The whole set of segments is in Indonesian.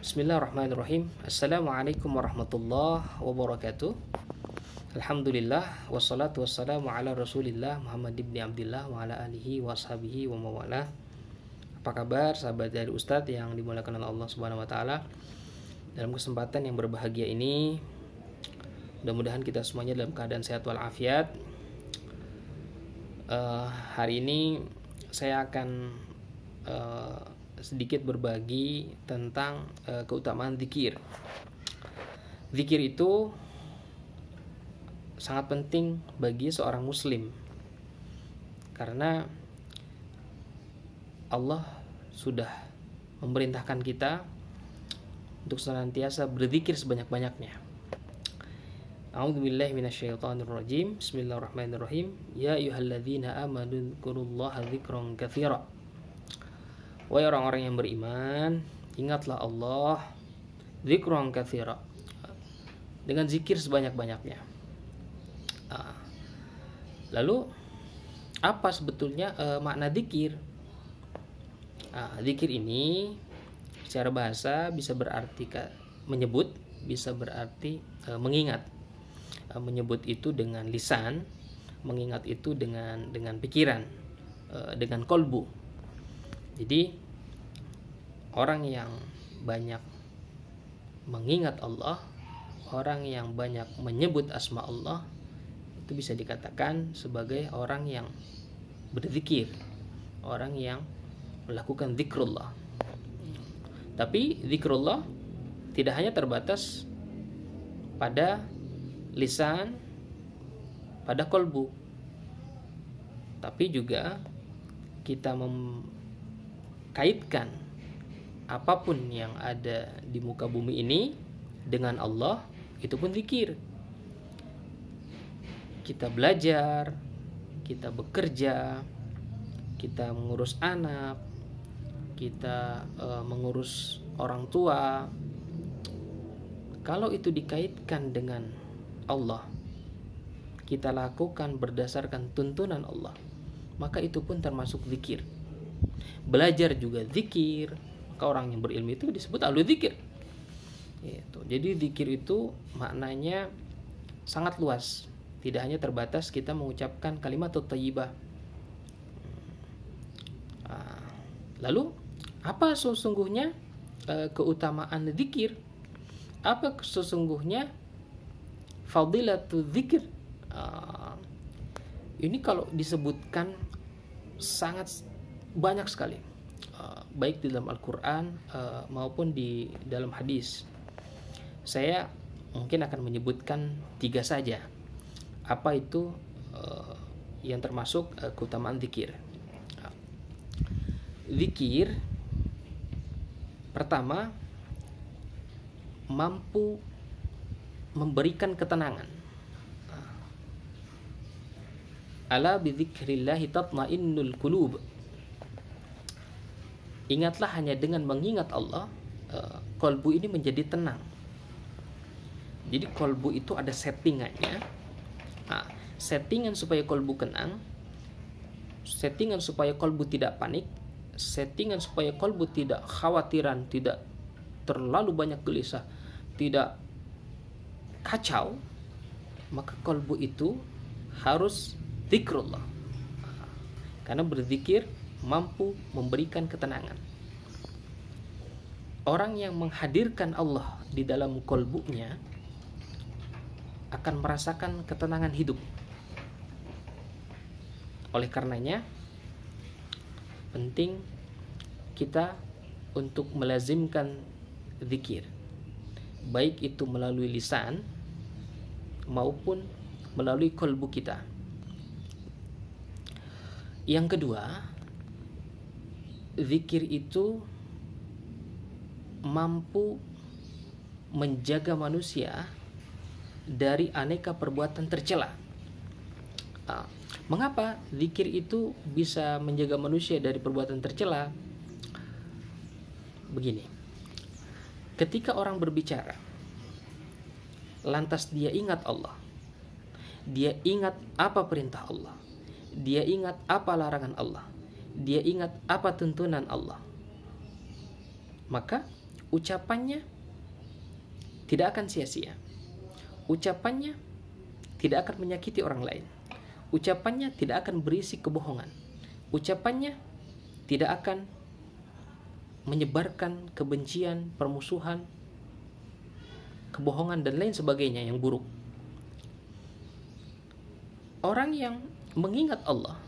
Bismillahirrahmanirrahim. Assalamualaikum warahmatullahi wabarakatuh. Alhamdulillah wassalatu wassalamu ala Rasulillah Muhammad ibn Abdillah wa ala alihi wa ashabihi wa mawala. Apa kabar sahabat dari Ustadz yang dimuliakan oleh Allah Subhanahu wa taala? Dalam kesempatan yang berbahagia ini, mudah-mudahan kita semuanya dalam keadaan sehat walafiat. Hari ini saya akan sedikit berbagi tentang keutamaan zikir. Zikir itu sangat penting bagi seorang muslim, karena Allah sudah memerintahkan kita untuk senantiasa berzikir sebanyak-banyaknya. A'udzubillahi minasyaitonirrajim. Bismillahirrahmanirrahim. Ya ayyuhalladzina amanu dzkurullaha dzikran katsira. Wahai orang-orang yang beriman, ingatlah Allah dzikran katsira, dengan zikir sebanyak-banyaknya. Lalu apa sebetulnya makna zikir? Zikir ini secara bahasa bisa berarti menyebut, bisa berarti mengingat. Menyebut itu dengan lisan, mengingat itu dengan pikiran, dengan kolbu. Jadi orang yang banyak mengingat Allah, orang yang banyak menyebut asma Allah, itu bisa dikatakan sebagai orang yang berzikir, orang yang melakukan zikrullah. Tapi zikrullah tidak hanya terbatas pada lisan, pada kolbu, tapi juga kita kaitkan apapun yang ada di muka bumi ini dengan Allah, itu pun zikir. Kita belajar, kita bekerja, kita mengurus anak, kita mengurus orang tua. Kalau itu dikaitkan dengan Allah, kita lakukan berdasarkan tuntunan Allah, maka itu pun termasuk zikir. Belajar juga zikir, maka orang yang berilmu itu disebut ahlu zikir. Jadi zikir itu maknanya sangat luas, tidak hanya terbatas kita mengucapkan kalimat thayyibah. Lalu apa sesungguhnya keutamaan zikir? Apa sesungguhnya fadilatul zikir? Ini kalau disebutkan sangat banyak sekali, baik di dalam Al-Quran maupun di dalam hadis. Saya mungkin akan menyebutkan 3 saja. Apa itu yang termasuk keutamaan zikir? Zikir pertama mampu memberikan ketenangan. Ala bidzikrillahi tatmainnul qulub. Ingatlah, hanya dengan mengingat Allah, kolbu ini menjadi tenang. Jadi kolbu itu ada settingannya. Settingan supaya kolbu tenang, settingan supaya kolbu tidak panik, settingan supaya kolbu tidak khawatiran, tidak terlalu banyak gelisah, tidak kacau. Maka kolbu itu harus zikrullah, karena berzikir mampu memberikan ketenangan. Orang yang menghadirkan Allah di dalam kolbunya akan merasakan ketenangan hidup. Oleh karenanya penting kita untuk melazimkan zikir, baik itu melalui lisan maupun melalui kolbu kita. Yang kedua, zikir itu mampu menjaga manusia dari aneka perbuatan tercela. Mengapa zikir itu bisa menjaga manusia dari perbuatan tercela? Begini, ketika orang berbicara, lantas dia ingat Allah, dia ingat apa perintah Allah, dia ingat apa larangan Allah, dia ingat apa tuntunan Allah, maka ucapannya tidak akan sia-sia. Ucapannya tidak akan menyakiti orang lain. Ucapannya tidak akan berisi kebohongan. Ucapannya tidak akan menyebarkan kebencian, permusuhan, kebohongan, dan lain sebagainya yang buruk. Orang yang mengingat Allah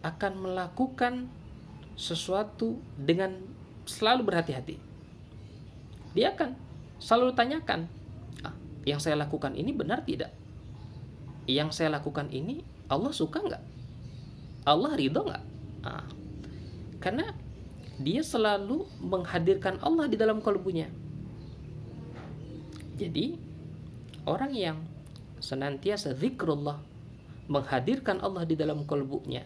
akan melakukan sesuatu dengan selalu berhati-hati. Dia akan selalu tanyakan, yang saya lakukan ini benar tidak? Yang saya lakukan ini Allah suka nggak? Allah ridho nggak? Karena dia selalu menghadirkan Allah di dalam kalbunya. Jadi orang yang senantiasa zikrullah, menghadirkan Allah di dalam kalbunya,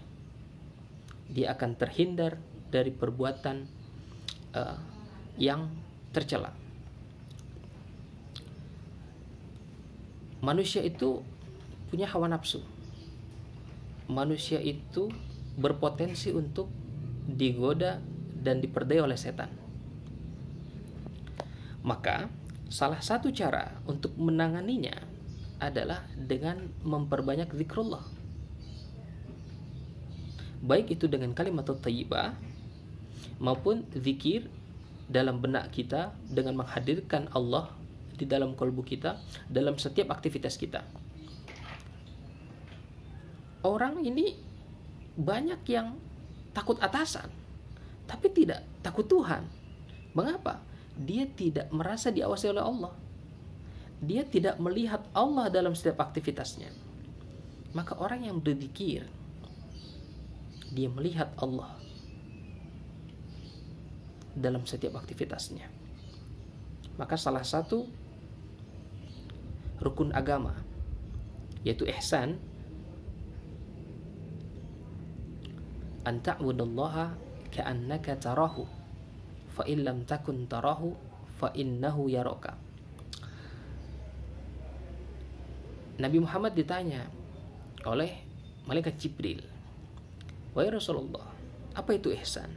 dia akan terhindar dari perbuatan yang tercela. Manusia itu punya hawa nafsu. Manusia itu berpotensi untuk digoda dan diperdaya oleh setan. Maka salah satu cara untuk menanganinya adalah dengan memperbanyak zikrullah. Baik itu dengan kalimat thayyibah maupun zikir dalam benak kita dengan menghadirkan Allah di dalam kalbu kita dalam setiap aktivitas kita. Orang ini banyak yang takut atasan, tapi tidak takut Tuhan. Mengapa? Dia tidak merasa diawasi oleh Allah. Dia tidak melihat Allah dalam setiap aktivitasnya. Maka orang yang berzikir, dia melihat Allah dalam setiap aktivitasnya. Maka salah satu rukun agama, yaitu ihsan, an ta'budallaha ka'annaka tarahu fa in lam takun tarahu fa innahu yaraka. Nabi Muhammad ditanya oleh malaikat Jibril, "Wahai Rasulullah, apa itu ihsan?"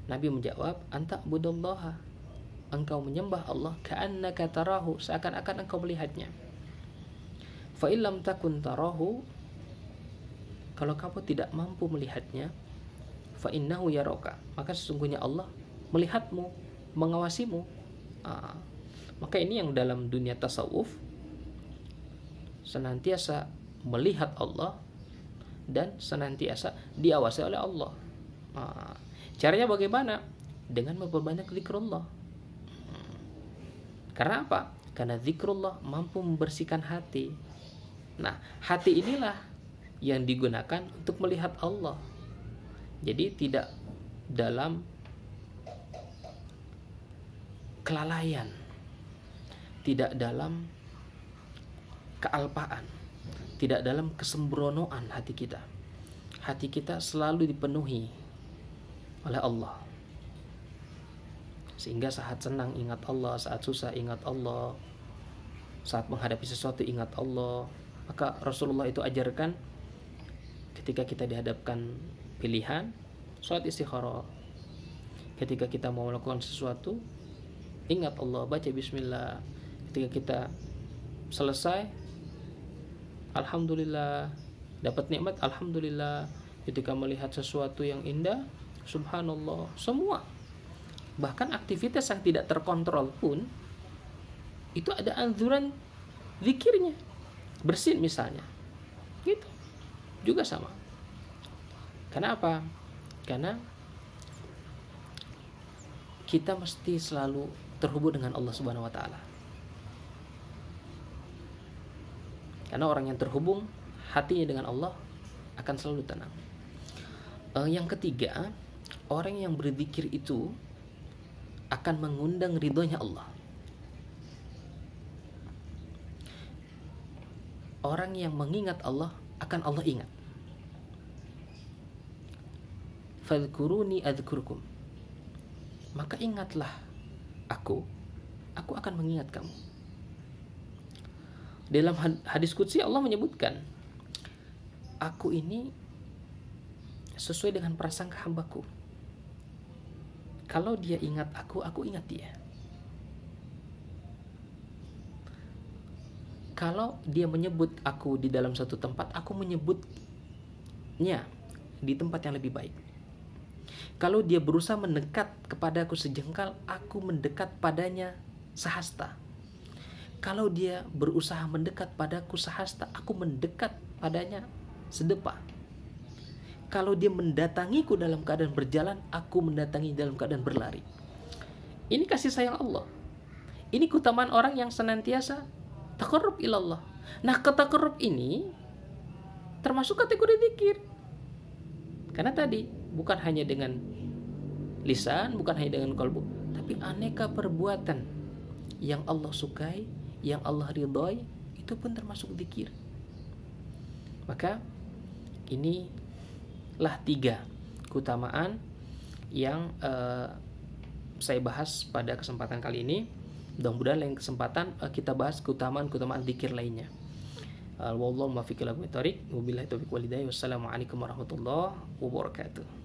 Nabi menjawab, "An ta'budallaha," engkau menyembah Allah, ka'annaka tarahu, seakan-akan engkau melihatnya. Fa in lam takun tarahu, kalau kamu tidak mampu melihatnya, fa innahu yaraka, maka sesungguhnya Allah melihatmu, mengawasimu. Maka ini yang dalam dunia tasawuf senantiasa melihat Allah dan senantiasa diawasi oleh Allah. Caranya bagaimana? Dengan memperbanyak zikrullah. Karena apa? Karena zikrullah mampu membersihkan hati. Nah, hati inilah yang digunakan untuk melihat Allah. Jadi tidak dalam kelalaian, tidak dalam kealpaan, tidak dalam kesembronoan hati kita. Hati kita selalu dipenuhi oleh Allah. Sehingga saat senang ingat Allah, saat susah ingat Allah, saat menghadapi sesuatu ingat Allah. Maka Rasulullah itu ajarkan ketika kita dihadapkan pilihan, sholat istikharah. Ketika kita mau melakukan sesuatu, ingat Allah, baca bismillah. Ketika kita selesai, alhamdulillah, dapat nikmat, alhamdulillah. Ketika melihat sesuatu yang indah, subhanallah. Semua, bahkan aktivitas yang tidak terkontrol pun, itu ada anjuran zikirnya. Bersin misalnya, gitu juga sama. Kenapa? Karena kita mesti selalu terhubung dengan Allah Subhanahu wa taala. Karena orang yang terhubung hatinya dengan Allah akan selalu tenang. Yang ketiga, orang yang berzikir itu akan mengundang ridhonya Allah. Orang yang mengingat Allah akan Allah ingat. Fadhkuruni adzkurkum. Maka ingatlah aku akan mengingat kamu. Dalam hadis qudsi Allah menyebutkan, aku ini sesuai dengan prasangka hambaku. Kalau dia ingat aku ingat dia. Kalau dia menyebut aku di dalam satu tempat, aku menyebutnya di tempat yang lebih baik. Kalau dia berusaha mendekat kepadaku sejengkal, aku mendekat padanya sehasta. Kalau dia berusaha mendekat padaku sehasta, aku mendekat padanya sedepa. Kalau dia mendatangiku dalam keadaan berjalan, aku mendatangi dalam keadaan berlari. Ini kasih sayang Allah. Ini keutamaan orang yang senantiasa taqarrub ilallah. Nah, ketaqarrub ini termasuk kategori zikir. Karena tadi bukan hanya dengan lisan, bukan hanya dengan kalbu, tapi aneka perbuatan yang Allah sukai, yang Allah ridhoi, itu pun termasuk zikir. Maka inilah 3 keutamaan yang saya bahas pada kesempatan kali ini. Mudah-mudahan lain kesempatan kita bahas keutamaan zikir lainnya. Wallahu muwaffiq ila aqwamit thoriq. Wabillahi taufiq walhidayah. Wassalamualaikum warahmatullahi wabarakatuh.